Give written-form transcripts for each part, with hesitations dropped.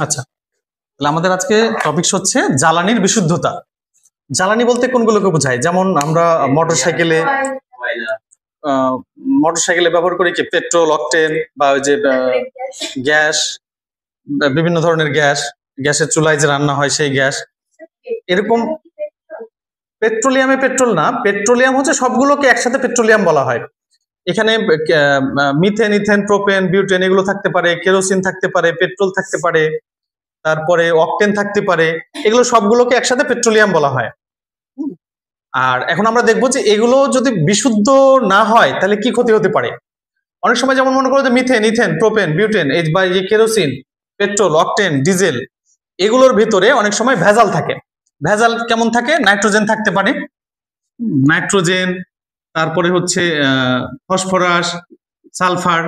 আচ্ছা, তাহলে আমাদের আজকে টপিক হচ্ছে জ্বালানির বিশুদ্ধতা। জ্বালানি বলতে কোনগুলোকে বোঝায়? যেমন আমরা মোটরসাইকেলে ব্যবহার করি কি পেট্রোল, অকটেন বা ওই যে গ্যাস, বিভিন্ন ধরনের গ্যাস, গ্যাসের চুলায় যে রান্না হয় সেই গ্যাস। এরকম পেট্রোলিয়ামে পেট্রোল না, পেট্রোলিয়াম হচ্ছে সবগুলোকে একসাথে পেট্রোলিয়াম বলা হয়। এখানে মিথেন, ইথেন, প্রোপেন, বিউটেন এগুলো থাকতে পারে, কেরোসিন থাকতে পারে, পেট্রোল থাকতে পারে, তারপরে অকটেন থাকতে পারে, এগুলো সবগুলোকে একসাথে পেট্রোলিয়াম বলা হয়। আর এখন আমরা দেখবো যে এগুলো যদি বিশুদ্ধ না হয় তাহলে কি ক্ষতি হতে পারে। অনেক সময় যেমন মনে করো যে মিথেন, ইথেন, প্রোপেন, বিউটেন বা কেরোসিন, পেট্রোল, অকটেন, ডিজেল এগুলোর ভিতরে অনেক সময় ভেজাল থাকে। ভেজাল কেমন থাকে? নাইট্রোজেন থাকতে পারে, নাইট্রোজেন, তারপরে হচ্ছে ফসফরাস, সালফার,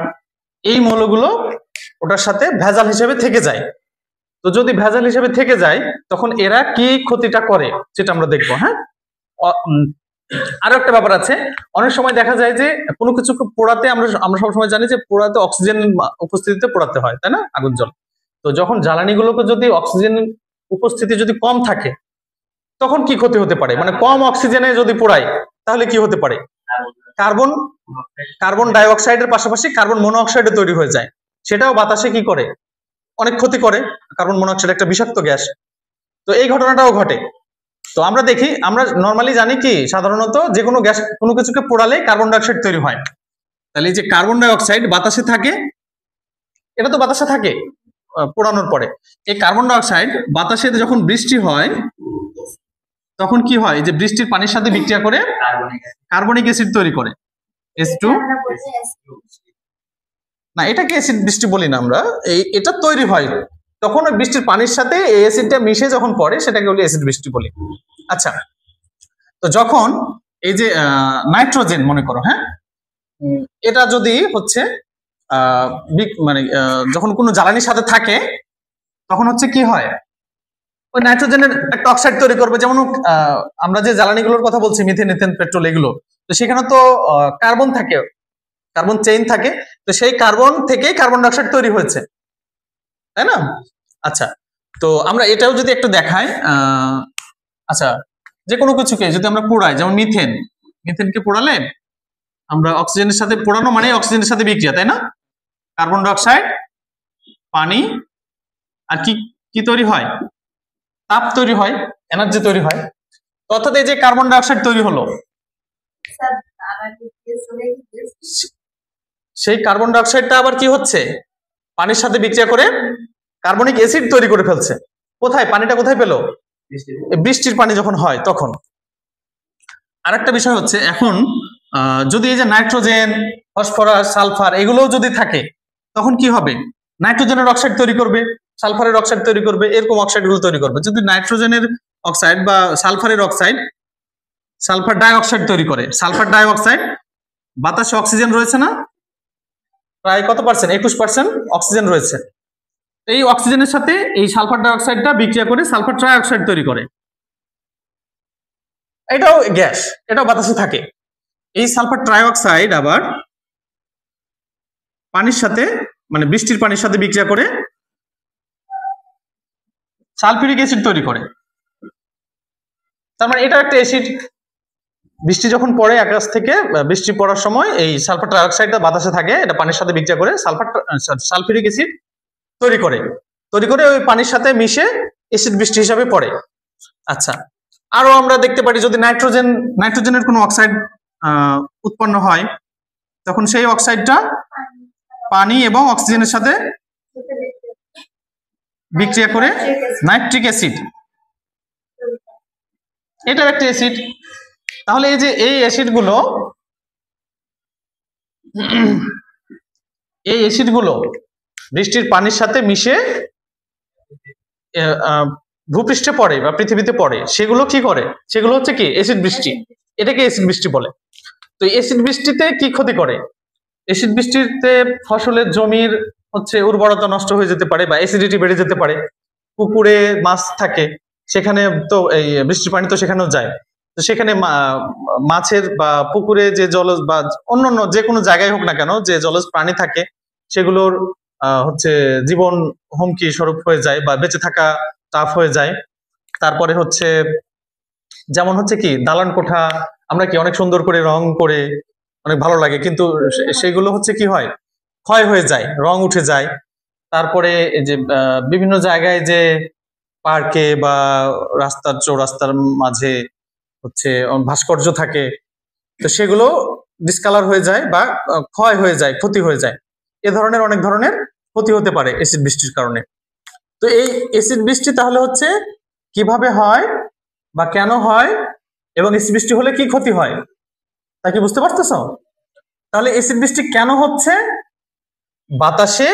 এই মৌলগুলো ওটার সাথে ভেজাল হিসেবে থেকে যায়। তো যদি ভেজাল হিসেবে থেকে যায় তখন এরা কি ক্ষতিটা করে সেটা আমরা দেখবো। হ্যাঁ, আরো একটা ব্যাপার আছে, অনেক সময় দেখা যায় যে কোনো কিছু পোড়াতে আমরা সবসময় জানি যে পোড়াতে অক্সিজেন উপস্থিতিতে পোড়াতে হয়, তাই না, আগুন জ্বল। তো যখন জ্বালানিগুলোকে যদি অক্সিজেন উপস্থিতি যদি কম থাকে তখন কি ক্ষতি হতে পারে? মানে কম অক্সিজেনে যদি পোড়ায় তাহলে কি হতে পারে? কার্বন ডাই অক্সাইডের পাশাপাশি কার্বন মনোঅক্সাইডও তৈরি হয়ে যায়, সেটাও বাতাসে কি করে? অনেক ক্ষতি করে। কার্বন মনোঅক্সাইড একটা বিষাক্ত গ্যাস, তো এই ঘটনাটাও ঘটে। তো আমরা দেখি, আমরা নর্মালি জানি কি সাধারণত যে কোনো গ্যাস কোনো কিছুকে পোড়ালে কার্বন ডাই অক্সাইড তৈরি হয়। তাহলে এই যে কার্বন ডাই অক্সাইড বাতাসে থাকে, এটা তো বাতাসে থাকে পোড়ানোর পরে। এই কার্বন ডাই অক্সাইড বাতাসে যখন বৃষ্টি হয় তখন কি হয়? যে বৃষ্টির পানির সাথে বিক্রিয়া করে কার্বনিক অ্যাসিড তৈরি করে, H2। না, এটাকে অ্যাসিড বৃষ্টি বলি না আমরা, এটা তৈরি হয় তখন ওই বৃষ্টির পানির সাথে এই অ্যাসিডটা মিশে যখন পড়ে সেটাকে বলি অ্যাসিড বৃষ্টি বলি। আচ্ছা, তো যখন এই যে নাইট্রোজেন মনে করো, হ্যাঁ, এটা যদি হচ্ছে মানে যখন কোনো জ্বালানির সাথে থাকে তখন হচ্ছে কি হয়? ওই নাইট্রোজেনের একটা অক্সাইড তৈরি করবে। যেমন আমরা যে জ্বালানিগুলোর কথা বলছি মিথেন, ইথেন, পেট্রোল এগুলো, তো সেখানে তো কার্বন থাকে, কার্বন চেইন থাকে, তো সেই কার্বন থেকেই কার্বন ডাই অক্সাইড তৈরি হয়েছে, তাই না? আচ্ছা, তো আমরা এটাও যদি একটু দেখাই, আচ্ছা, যে কোনো কিছুকে যদি আমরা পোড়াই, যেমন মিথেনকে পোড়ালে আমরা অক্সিজেনের সাথে পোড়ানো মানে অক্সিজেনের সাথে বিক্রিয়া, তাই না? কার্বন ডাই অক্সাইড, পানি, আর কি কি তৈরি হয়? তাপ তৈরি হয়, এনার্জি তৈরি হয়। অর্থাৎ এই যে কার্বন ডাই অক্সাইড তৈরি হলো, সেই কার্বন ডাই অক্সাইডটা আবার কি হচ্ছে? পানির সাথে বিক্রিয়া করে কার্বনিক অ্যাসিড তৈরি করে ফেলছে। কোথায়? পানিটা কোথায় পেলো? বৃষ্টির পানি যখন হয় তখন। আরেকটা বিষয় হচ্ছে, এখন যদি এই যে নাইট্রোজেন, ফসফরাস, সালফার এগুলো যদি থাকে তখন কি হবে? নাইট্রোজেনের অক্সাইড তৈরি করবে, সালফারের অক্সাইড তৈরি করবে, এরকম অক্সাইড গুলো তৈরি করবে। যদি নাইট্রোজেনের অক্সাইড বা সালফারের অক্সাইড সালফার ডাই অক্সাইড তৈরি করে, সালফার ডাই অক্সাইড, বাতাসে অক্সিজেন রয়েছে না, প্রায় কত পার্সেন্ট? 21% অক্সিজেন রয়েছে। এই অক্সিজেনের সাথে এই সালফার ডাই অক্সাইডটা বিক্রিয়া করে সালফার ট্রাই অক্সাইড তৈরি করে, এটাও গ্যাস, এটাও বাতাসে থাকে। এই সালফার ট্রাই অক্সাইড আবার পানির সাথে মানে বৃষ্টির পানির সাথে বিক্রিয়া করে সালফিউরিক অ্যাসিড তৈরি করে। তার মানে এটা একটা অ্যাসিড। বৃষ্টি যখন পড়ে আকাশ থেকে, বৃষ্টি পড়ার সময় এই সালফার ট্রাই অক্সাইডটা বাতাসে থাকে, এটা পানির সাথে বিক্রিয়া করে সালফিউরিক অ্যাসিড তৈরি করে ওই পানির সাথে মিশে অ্যাসিড বৃষ্টি হিসাবে পড়ে। আচ্ছা, আরো আমরা দেখতে পারি যদি নাইট্রোজেনের কোনো অক্সাইড উৎপন্ন হয় তখন সেই অক্সাইডটা পানি এবং অক্সিজেনের সাথে বিক্রিয়া করে নাইট্রিক অ্যাসিড, এটা একটা অ্যাসিড। তাহলে এই যে এই অ্যাসিডগুলো বৃষ্টির পানির সাথে মিশে ভূপৃষ্ঠে পড়ে বা পৃথিবীতে পড়ে, সেগুলো কি করে? সেগুলো হচ্ছে কি? অ্যাসিড বৃষ্টি। এটাকে অ্যাসিড বৃষ্টি বলে। তো অ্যাসিড বৃষ্টিতে কি ক্ষতি করে? অ্যাসিড বৃষ্টিতে ফসলের জমির হচ্ছে উর্বরতা নষ্ট হয়ে যেতে পারে বা অ্যাসিডিটি বেড়ে যেতে পারে। পুকুরে মাছ থাকে, সেখানে তো এই বৃষ্টির পানি তো সেখানেও যায়, তো সেখানে মাছের বা পুকুরে যে জলজ বা অন্যান্য যে কোনো জায়গায় হোক না কেন যে জলজ প্রাণী থাকে সেগুলোর হচ্ছে জীবন হুমকি স্বরূপ হয়ে যায় বা বেঁচে থাকা টাফ হয়ে যায়। তারপরে হচ্ছে যেমন হচ্ছে কি দালান কোঠা আমরা কি অনেক সুন্দর করে রং করে অনেক ভালো লাগে, কিন্তু সেগুলো হচ্ছে কি হয়, ক্ষয় হয়ে যায়, রং উঠে যায়। তারপরে এই যে বিভিন্ন জায়গায় যে পার্কে বা রাস্তার চৌরাস্তার মাঝে হচ্ছে ভাস্কর্য থাকে, তো সেগুলো ডিসকালার হয়ে যায় বা ক্ষয় হয়ে যায়, ক্ষতি হয়ে যায়। এ ধরনের অনেক ধরনের ক্ষতি হতে পারে এসিড বৃষ্টির কারণে। তো এই এসিড বৃষ্টি তাহলে হচ্ছে কিভাবে হয় বা কেন হয় এবং এসিড বৃষ্টি হলে কি ক্ষতি হয় তা কি বুঝতে পারতেছো? তাহলে এসিড বৃষ্টি কেন হচ্ছে? বাতাসে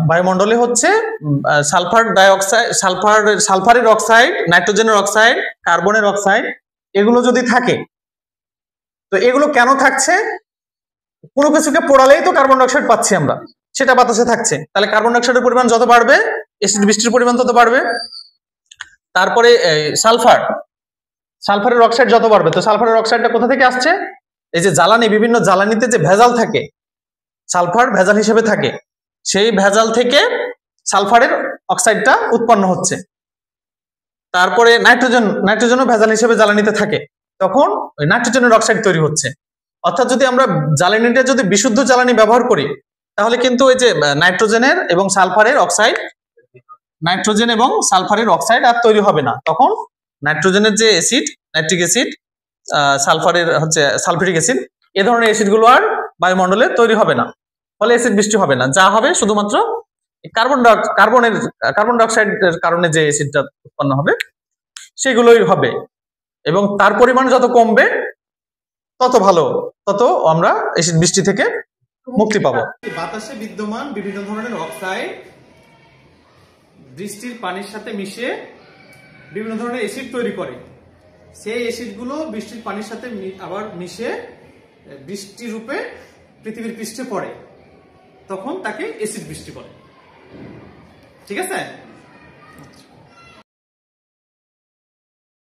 বায়ুমণ্ডলে হচ্ছে সালফার ডাইঅক্সাইড, সালফারের অক্সাইড, নাইট্রোজেনের অক্সাইড, কার্বনের অক্সাইড এগুলো যদি থাকে, তো এগুলো কেন থাকছে? কোনো কিছুকে পোড়ালেই তো কার্বন ডাইঅক্সাইড পাচ্ছি আমরা, সেটা বাতাসে থাকছে। তাহলে কার্বন ডাইঅক্সাইডের পরিমাণ যত বাড়বে এসিড বৃষ্টির পরিমাণ তত বাড়বে। তারপরে সালফারের অক্সাইড যত বাড়বে, তো সালফারের অক্সাইডটা কোথা থেকে আসছে? এই যে জ্বালানি, বিভিন্ন জ্বালানিতে যে ভেজাল থাকে, সালফার ভেজাল হিসেবে থাকে, সেই ভেজাল থেকে সালফারের অক্সাইডটা উৎপন্ন হচ্ছে। তারপরে নাইট্রোজেনও ভেজাল হিসেবে জ্বালানিতে থাকে, তখন ওই নাইট্রোজেনের অক্সাইড তৈরি হচ্ছে। অর্থাৎ যদি আমরা জ্বালানিটা যদি বিশুদ্ধ জ্বালানি ব্যবহার করি, তাহলে কিন্তু ওই যে নাইট্রোজেনের এবং সালফারের অক্সাইড, নাইট্রোজেন এবং সালফারের অক্সাইড আর তৈরি হবে না। তখন নাইট্রোজেনের যে অ্যাসিড, নাইট্রিক অ্যাসিড, সালফারের হচ্ছে সালফিউরিক অ্যাসিড, এ ধরনের অ্যাসিড গুলো আর বায়ুমণ্ডলে তৈরি হবে না, ফলে অ্যাসিড বৃষ্টি হবে না। যা হবে শুধুমাত্র কার্বন ডাইঅক্সাইডের কারণে যে অ্যাসিডটা উৎপন্ন হবে সেগুলোই হবে, এবং তার পরিমাণ যত কমবে তত ভালো, তত আমরা অ্যাসিড বৃষ্টি থেকে মুক্তি পাবো। বাতাসে বিদ্যমান বিভিন্ন ধরনের অক্সাইড বৃষ্টির পানির সাথে মিশে বিভিন্ন ধরনের অ্যাসিড তৈরি করে। সেই অ্যাসিডগুলো বৃষ্টির পানির সাথে আবার মিশে বৃষ্টি রূপে পৃথিবীর পৃষ্ঠে পড়ে, তখন তাকে অ্যাসিড বৃষ্টি বলে। ঠিক আছে?